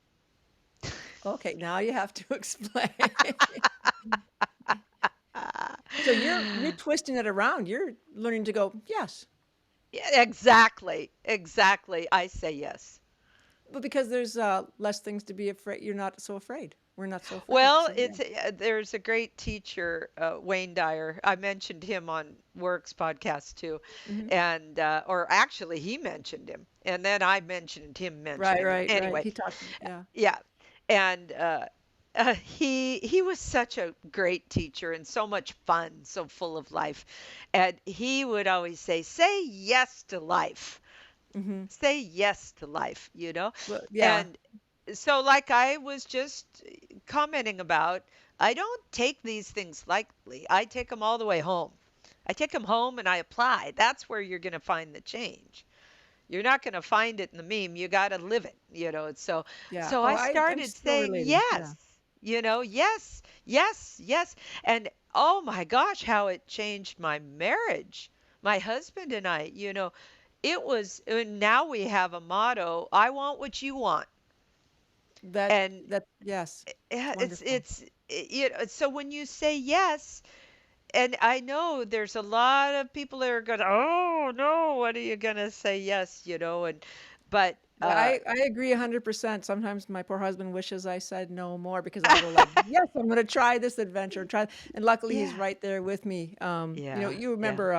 Okay, now you have to explain. So you're Yeah, twisting it around. You're learning to go, yes. exactly. Exactly. I say yes. But because there's less things to be afraid, you're not so afraid. We're not so afraid. Well, So yeah. there's a great teacher, Wayne Dyer. I mentioned him on Works podcast too, Hmm. and or actually he mentioned him, and then I mentioned him Right, mentioning him. right, right. Anyway, He talked, yeah. yeah, and he was such a great teacher and so much fun, so full of life, and he would always say, "Say yes to life. Hmm. Say yes to life." Well, yeah, And so, like I was just commenting about, I don't take these things lightly. I take them all the way home. I take them home and I apply. That's where you're going to find the change. You're not going to find it in the meme. You got to live it. So, yeah. so Oh, I I'm started still saying relating. Yeah. yes. Yes, yes, yes. And oh my gosh, how it changed my marriage. My husband and I, it was, and now we have a motto, I want what you want. That And that yes. It's yeah, wonderful. so when you say yes, and I know there's a lot of people that are going, oh no, what are you gonna say yes, and but Yeah, I agree 100%. Sometimes my poor husband wishes I said no more because I go like, "Yes, I'm gonna try this adventure, try." And luckily he's yeah, right there with me. yeah, You yeah, remember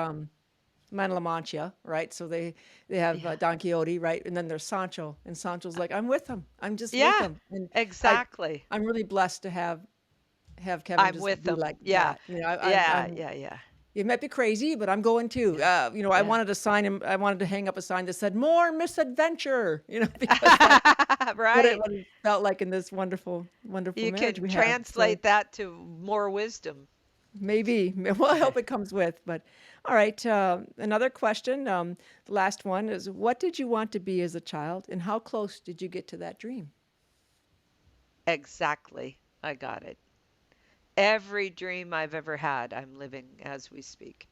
Man La Mancha, right? So they have yeah, Don Quixote, right? And then there's Sancho, and Sancho's like, "I'm with him. I'm just with yeah, him." And I exactly. I'm really blessed to have Kevin I'm just with be them. like Yeah, that. yeah, yeah, yeah, It might be crazy, but I'm going too. yeah, I yeah. wanted to sign him. I wanted to hang up a sign that said "More misadventure," because that's Right. what it felt like in this wonderful, wonderful You marriage can we have. So translate that to more wisdom. maybe, well, I hope it comes with. But all right, another question. The last one is: what did you want to be as a child, and how close did you get to that dream? Exactly. I got it. Every dream I've ever had, I'm living as we speak.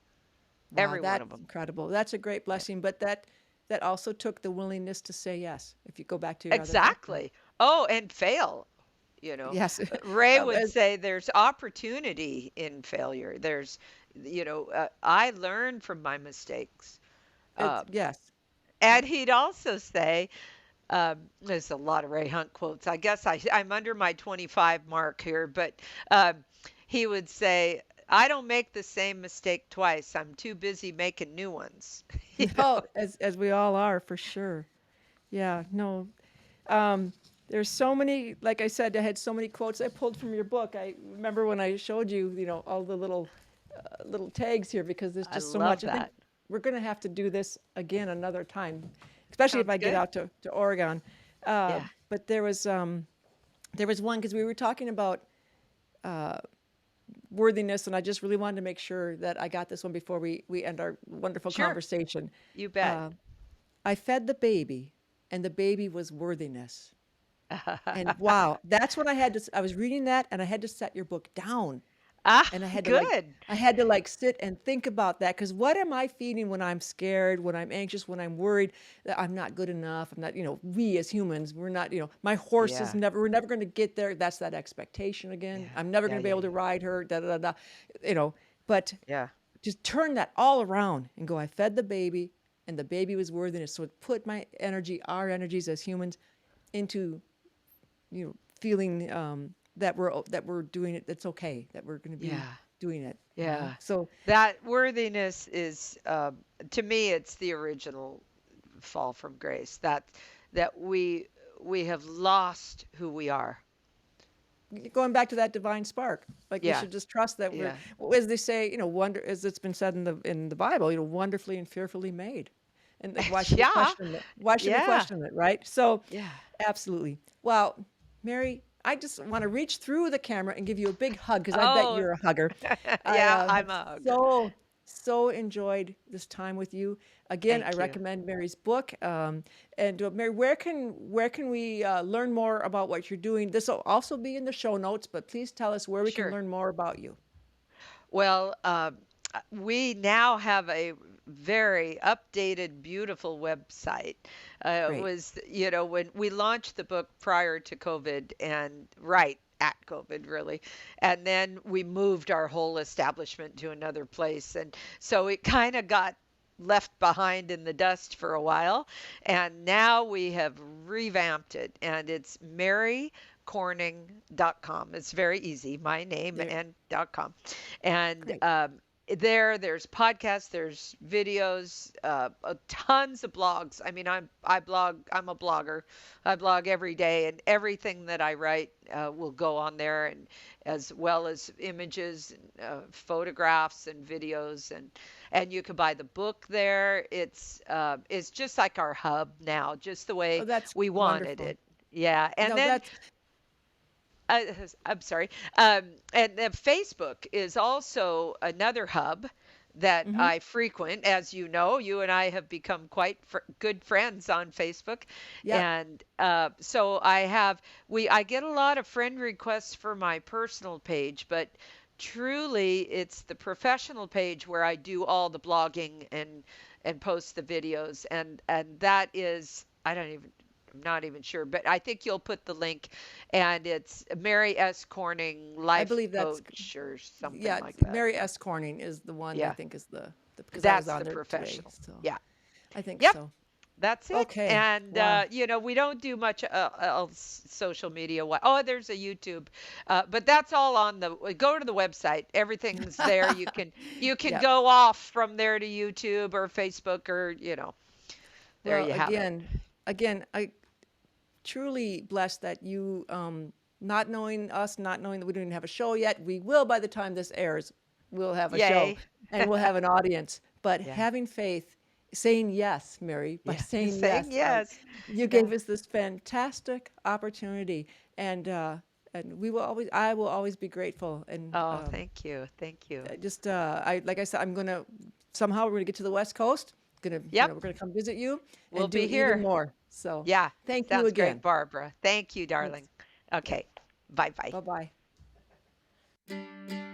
Wow, Every one that's of them. incredible. That's a great blessing. But that also took the willingness to say yes. If you go back to your other question, Exactly. Oh, and fail. You know, yes. Ray would As, say there's opportunity in failure. I learn from my mistakes. it's Um, yes. and Yeah. he'd also say, there's a lot of Ray Hunt quotes. I guess I'm under my 25 mark here, but um, he would say, I don't make the same mistake twice. I'm too busy making new ones. you No, know? as we all are for sure. Yeah, no. Um, there's so many, like I said, I had so many quotes I pulled from your book. I remember when I showed you, all the little tags here because there's I just so love much. I think that. we're going to have to do this again another time, especially if Sounds I get good. out to Oregon. Yeah. But there was one because we were talking about worthiness, and I just really wanted to make sure that I got this one before we end our wonderful Sure. conversation. You bet. Uh, I fed the baby, and the baby was worthiness. And wow, that's when I was reading that and I had to set your book down Ah, and good. I had to like sit and think about that because what am I feeding when I'm scared, when I'm anxious, when I'm worried that I'm not good enough? I'm not, we as humans, we're not, my horse is Yeah. we're never going to get there. That's that expectation again. Yeah. I'm never Yeah. going to be Yeah. able to Yeah. ride her, da da da, da. You know, but Yeah. just turn that all around and go, I fed the baby. and the baby was worthiness. So it put my energy, our energies as humans, into feeling that we're doing it. That's okay. That we're going to be Yeah. doing it. Yeah. So That worthiness is, to me, it's the original fall from grace. That we have lost who we are. going back to that divine spark, like we Yeah. should just trust that we're, Yeah. well, as they say, wonder, as it's been said in the Bible, wonderfully and fearfully made. And like, why should we Yeah. question it? Why should we Yeah. question it, right? So, Yeah. absolutely. Well, Mary, I just want to reach through the camera and give you a big hug because I bet Oh, you're a hugger. I yeah, have I'm a hugger. so enjoyed this time with you. Again, I Thank you. recommend Mary's book. And Mary, where can we learn more about what you're doing? This will also be in the show notes, but please tell us where we can Sure. learn more about you. Well, we now have a very updated, beautiful website. It Great. was, when we launched the book prior to COVID and right at COVID, really. And then we moved our whole establishment to another place. And so it kind of got left behind in the dust for a while. And now we have revamped it, and it's marycorning.com. It's very easy, my name There, and .com. And great. there's podcasts, there's videos, tons of blogs. I mean, I blog. I'm a blogger. I blog every day, and everything that I write will go on there, and as well as images, and, photographs, and videos, and you can buy the book there. It's just like our hub now, just the way Oh, that's we wanted wonderful. it. Yeah, and No, then that's uh, I'm sorry. And then Facebook is also another hub that mm-hmm. I frequent. As you know, you and I have become quite good friends on Facebook, Yep. and so I get a lot of friend requests for my personal page, but truly it's the professional page where I do all the blogging and post the videos, and that is I'm not even sure, but I think you'll put the link, and it's Mary S. Corning, I life believe that's coach or something yeah. like that. Mary S. Corning is the one I Yeah, think is the because I was that's on the there today, professional. so Yeah. I think Yep, so. that's it. Okay. And Wow. we don't do much else social media. Oh, there's a YouTube, but that's all on the. Go to the website. Everything's there. You can Yep. go off from there to YouTube or Facebook or there Well, you have it. again, I truly blessed that you, not knowing us, not knowing that we don't even have a show yet. We will by the time this airs. We'll have a show Yay. and we'll have an audience. But Yeah. having faith, saying yes, Mary, by Yeah. saying Saying yes, yes. you Yeah. gave us this fantastic opportunity, and I will always be grateful. And Oh, thank you. Thank you. just, I like I said, I'm gonna somehow we're gonna get to the West Coast. Gonna, Yep. we're gonna come visit you We'll and do be even here. more. So, Yeah. thank you Sounds great, again. Barbara. Thank you, Thanks. darling. Yep. Okay. Bye bye. Bye bye.